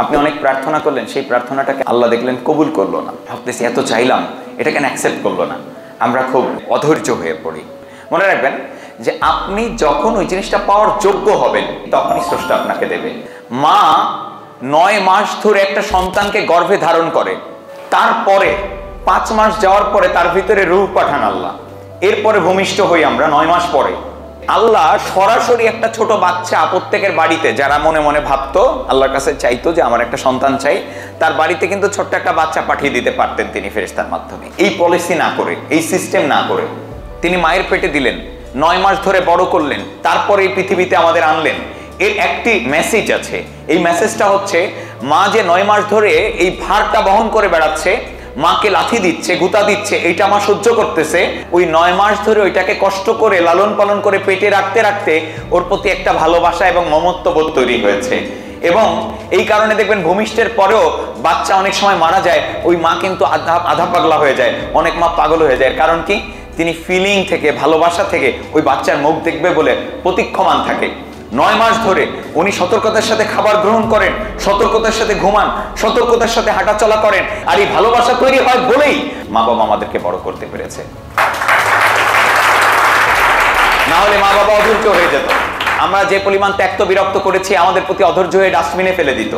আপনি অনেক প্রার্থনা করলেন, সেই প্রার্থনাটাকে আল্লাহ দেখলেন কবুল করলো না, ভাবতেছি এত চাইলাম এটা কেন অ্যাকসেপ্ট করলো না, আমরা খুব অধৈর্য হয়ে পড়ি। মনে রাখবেন যে আপনি যখন ওই জিনিসটা পাওয়ার যোগ্য হবেন তখনই স্রষ্টা আপনাকে দেবে। মা 9 মাস ধরে একটা সন্তানকে গর্ভে ধারণ করে, তারপরে 5 মাস যাওয়ার পরে তার ভিতরে রূহ পাঠান আল্লাহ, এরপরে ভূমিষ্ঠ হই আমরা 9 মাস পরে। আল্লাহ সরাসরি একটা ছোট বাচ্চা প্রত্যেকের বাড়িতে, যারা মনে মনে ভাবতো আল্লাহর কাছে চাইতো যে আমার একটা সন্তান চাই, তার বাড়িতে কিন্তু ছোট্ট একটা বাচ্চা পাঠিয়ে দিতে পারতেন তিনি ফেরেশতার মাধ্যমে। এই পলিসি না করে, এই সিস্টেম না করে তিনি মায়ের পেটে দিলেন, 9 মাস ধরে বড় করলেন, তারপরে এই পৃথিবীতে আমাদের আনলেন। এর একটি মেসেজ আছে, এই মেসেজটা হচ্ছে মা যে 9 মাস ধরে এই ভারটা বহন করে বেড়াচ্ছে, মাকে লাথি দিচ্ছে, গুতা দিচ্ছে, এইটা মা সহ্য করতেছে, ওই 9 মাস ধরে ওইটাকে কষ্ট করে লালন পালন করে পেটে রাখতে রাখতে ওর প্রতি একটা ভালোবাসা এবং মমত্ববোধ তৈরি হয়েছে। এবং এই কারণে দেখবেন ভূমিষ্ঠের পরেও বাচ্চা অনেক সময় মারা যায়, ওই মা কিন্তু আধা পাগলা হয়ে যায়, অনেক মা পাগল হয়ে যায়। কারণ কি? তিনি ফিলিং থেকে, ভালোবাসা থেকে ওই বাচ্চার মুখ দেখবে বলে প্রতীক্ষমান থাকে। 9 মাস ধরে উনি সতর্কতার সাথে খাবার গ্রহণ করেন, সতর্কতার সাথে ঘুমান, সতর্কতার সাথে হাঁটাচলা করেন, আর এই ভালোবাসা তৈরি হয় বলেই মা বাবা আমাদেরকে বড় করতে পেরেছে। না হলে মা বাবা অধৈর্য হয়ে যেত, আমরা যে পরিমাণ ত্যক্ত বিরক্ত করেছি আমাদের প্রতি অধৈর্য হয়ে ডাস্টবিনে ফেলে দিত।